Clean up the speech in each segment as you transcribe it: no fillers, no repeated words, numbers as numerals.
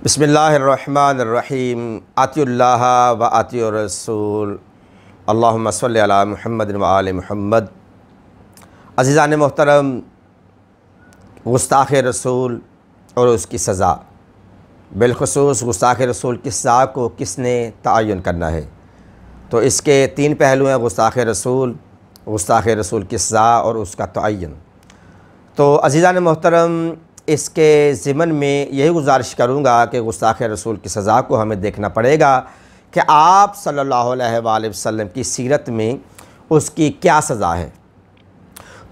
बिस्मिल्लाहिर्रहमानिर्रहीम आतिउल्लाह व आतिउर रसूल अल्लाहुम्मा सल्लि अला मुहम्मद व आले मुहम्मद। अज़ीज़ान मोहतरम, गुस्ताख़ रसूल और उसकी सज़ा, बिलख़ुसूस गुस्ताख़ रसूल की सज़ा को किसने तयन करना है, तो इसके तीन पहलू हैं: गुस्ताख़ रसूल की सज़ा और उसका तयन। तो अज़ीज़ान मोहतरम, इसके ज़िमन में यही गुजारिश करूँगा कि गुस्ताख़ रसूल की सज़ा को हमें देखना पड़ेगा कि आप सल्लल्लाहु अलैहि वसल्लम की सीरत में उसकी क्या सज़ा है।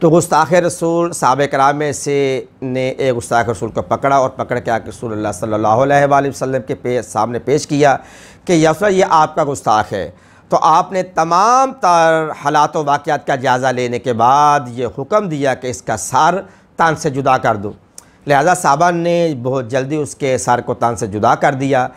तो गुस्ताख़ रसूल सहाबा किराम में से ने एक गुस्ताख़ रसूल को पकड़ा और पकड़ के आके रसूलुल्लाह सल्लल्लाहु अलैहि वसल्लम के सामने पेश किया कि या रसूल, ये आपका गुस्ताख़ है। तो आपने तमाम तर हालात व वाक़यात का जायज़ा लेने के बाद ये हुक्म दिया कि इसका सर तन से जुदा कर दो। लिहाजा साहबा ने बहुत जल्दी उसके सर को तन से जुदा कर दिया।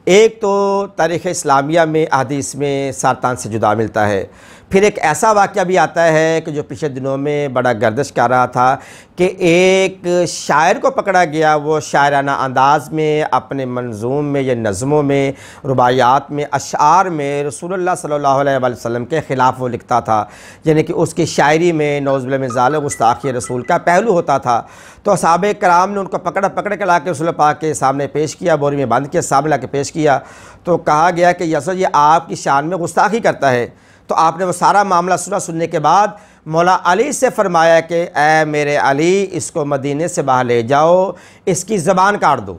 एक तो तारीख़ इस्लामिया में हदीस में सर तन से जुदा मिलता है। फिर एक ऐसा वाक़या भी आता है कि जो पिछले दिनों में बड़ा गर्दिश कर रहा था कि एक शायर को पकड़ा गया, वो शायराना अंदाज़ में अपने मंजूम में या नज़मों में, रुबायात में, अशार में रसूलुल्लाह सल्लल्लाहु अलैहि वसल्लम के ख़िलाफ़ वो लिखता था, यानी कि उसकी शायरी में नौज़ुबिल्लाह मिन ज़ालिक गुस्ताख़ी रसूल का पहलू होता था। तो सहाबा कराम ने उनको पकड़ के ला के रसूल पाक के सामने पेश किया, बोरी में बंद किया, सामने ला के पेश किया। तो कहा गया कि यसर, ये आपकी शान में गुस्ताख़ी करता है। तो आपने वो सारा मामला सुनने के बाद मौला अली से फरमाया कि ए मेरे अली, इसको मदीने से बाहर ले जाओ, इसकी ज़बान काट दो,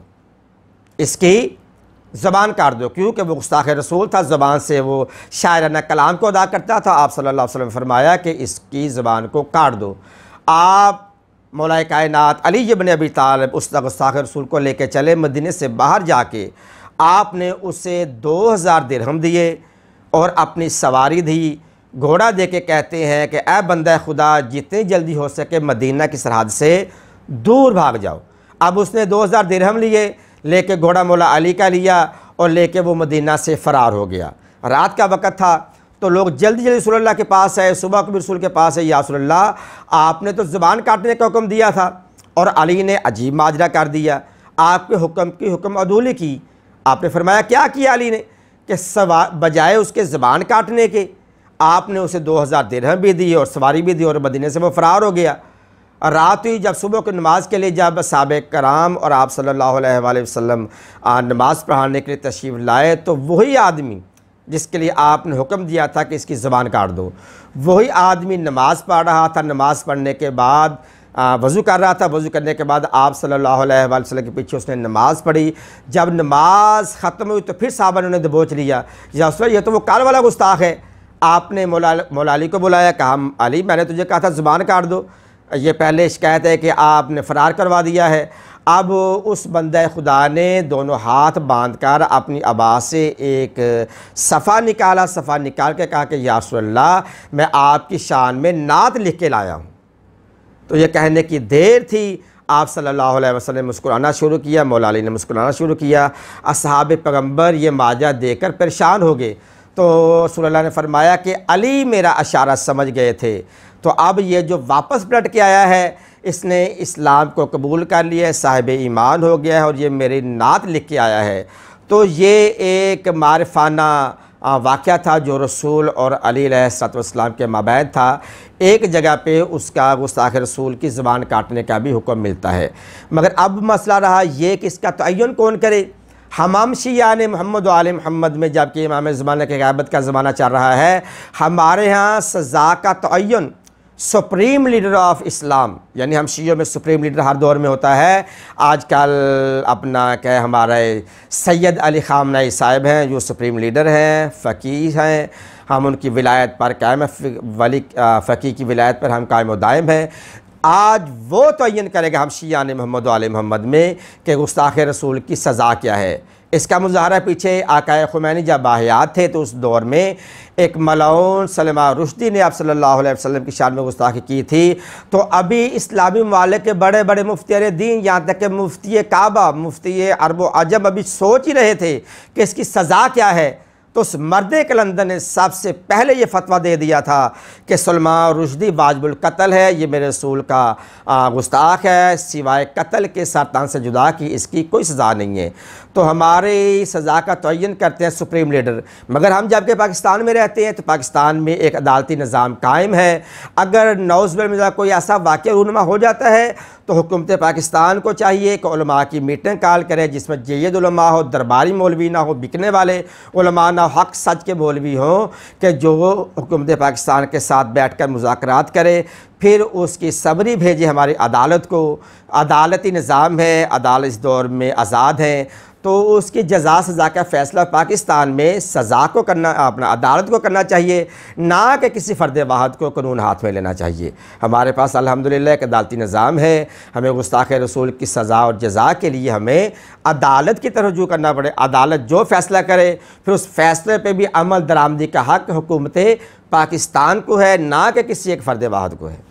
इसकी ज़बान काट दो, क्योंकि वो गुस्ताख़ रसूल था, ज़बान से वो शायराना कलाम को अदा करता था। आप सल्लल्लाहु अलैहि वसल्लम ने फरमाया कि इसकी ज़बान को काट दो। आप मौला कायनात अली इब्न अबी तालिब उस गुस्ताख़ रसूल को लेकर चले मदीने से बाहर जाके आपने उसे 2000 दिरहम दिए और अपनी सवारी दी, घोड़ा दे के कहते हैं कि ऐ बंदा खुदा, जितनी जल्दी हो सके मदीना की सरहद से दूर भाग जाओ। अब उसने 2000 दिरहम लिए, लेके घोड़ा मौला अली का लिया और लेके वो मदीना से फ़रार हो गया। रात का वक़्त था, तो लोग जल्दी रसूलुल्लाह के पास आए, सुबह को भी रसूल के पास है, या रसूलुल्लाह, आपने तो ज़ुबान काटने का हुक्म दिया था और अली ने अजीब माजरा कर दिया, आपके हुक्म की हुक्म अदूली की। आपने फरमाया क्या किया अली ने कि बजाय उसके ज़बान काटने के आपने उसे 2000 दिरहम भी दिए और सवारी भी दी और मदीने से वो फ़रार हो गया। रात हुई, जब सुबह की नमाज के लिए जब सहाबा कराम और आप सल्लल्लाहु अलैहि वसल्लम नमाज़ पढ़ाने के लिए तशरीफ़ लाए, तो वही आदमी जिसके लिए आपने हुक्म दिया था कि इसकी ज़बान काट दो, वही आदमी नमाज़ पढ़ रहा था। नमाज़ पढ़ने के बाद वज़ू कर रहा था। वज़ू करने के बाद आप सल्लल्लाहु अलैहि वसल्लम के पीछे उसने नमाज़ पढ़ी। जब नमाज ख़त्म हुई तो फिर साहबा ने उन्हें दबोच लिया, ये तो वो काल वाला गुस्ताख़ है। आपने मौला अली को बुलाया, कहा अली, मैंने तुझे कहा था ज़ुबान काट दो, ये पहले शिकायत है कि आपने फ़रार करवा दिया है। अब उस बंदे खुदा ने दोनों हाथ बांधकर अपनी आवाज़ से एक सफ़ा निकाला। सफ़ा निकाल के कहा कि या रसूलल्लाह, मैं आपकी शान में नात लिख के लाया हूँ। तो ये कहने की देर थी, आप सल्लल्लाहु अलैहि वसल्लम ने मुस्कुराना शुरू किया, मौला अली ने मुस्कुराना शुरू किया। असहाब पैगम्बर ये माजा देखकर परेशान हो गए। तो रसूलुल्लाह ने फरमाया कि अली मेरा इशारा समझ गए थे, तो अब ये जो वापस पलट के आया है, इसने इस्लाम को कबूल कर लिया है, साहिब ईमान हो गया है और ये मेरी नात लिख के आया है। तो ये एक मारिफाना वाक़या था जो रसूल और अली अलैहिस्सलाम के माबैन था। एक जगह पे उसका गुस्ताख़ रसूल की ज़बान काटने का भी हुक्म मिलता है। मगर अब मसला रहा ये कि इसका तयन कौन करे। हम शियाने मोहम्मद व आले मोहम्मद में, जबकि इमाम ज़माना के ग़ैबत का ज़माना चल रहा है, हमारे यहाँ सज़ा का तयन सुप्रीम लीडर ऑफ इस्लाम, यानी हम शियों में सुप्रीम लीडर हर दौर में होता है। आजकल अपना क्या हमारे सैयद अली ख़ामनेई साहब हैं, जो सुप्रीम लीडर हैं, फ़कीह हैं, हम उनकी विलायत पर कायम, वली फ़कीह की विलायत पर हम कायम व दायम हैं। आज वो तयन करेगा हम शियाने मोहम्मद व आले मोहम्मद में कि गुस्ताख़ रसूल की सज़ा क्या है। इसका मुज़ाहरा पीछे आकाए खुमैनी जब बाहियात थे, तो उस दौर में एक मलऊन सलमा रुश्दी ने आप सल्लल्लाहु अलैहि वसल्लम की शान में गुस्ताखी की थी। तो अभी इस्लामी ममालिक के बड़े बड़े मुफ्ती दीन, यहाँ तक कि मुफ्ती काबा, मुफ्ती अरब व अजम अभी सोच ही रहे थे कि इसकी सज़ा क्या है। तो उस मर्द कलंदर ने सबसे पहले ये फतवा दे दिया था कि सलमान रुश्दी वाजिबुल कत्ल है, ये मेरे रसूल का गुस्ताख है, सिवाय कत्ल के सरतान से जुदा की इसकी कोई सज़ा नहीं है। तो हमारे सज़ा का तयन करते हैं सुप्रीम लीडर। मगर हम जबकि पाकिस्तान में रहते हैं तो पाकिस्तान में एक अदालती निज़ाम कायम है। अगर नौज़ कोई ऐसा वाक़या रूनमा हो जाता है तो हुकूमत पाकिस्तान को चाहिए कि उलमा की मीटिंग कॉल करे, जिसमें जय्यद उलमा हो, दरबारी मौलवी ना हो, बिकने वाले उलमा ना, हक सच के मौलवी हों, कि जो हुकूमत पाकिस्तान के साथ बैठकर मुज़ाकरात करे, फिर उसकी सबरी भेजे हमारी अदालत को। अदालती निज़ाम है, अदालत इस दौर में आज़ाद है, तो उसकी जज़ा सज़ा का फ़ैसला पाकिस्तान में सज़ा को करना, अपना अदालत को करना चाहिए, ना कि किसी फ़र्द वाहद को कानून हाथ में लेना चाहिए। हमारे पास अल्हम्दुलिल्लाह एक अदालती निज़ाम है। हमें गुस्ताख़ रसूल की सज़ा और जज़ा के लिए हमें अदालत की तरफ रुजू करना पड़े। अदालत जो फ़ैसला करे फिर उस फ़ैसले पर भी अमल दरामदी का हक़ हुकूमत पाकिस्तान को है, ना कि किसी एक फ़र्द वाहद को है।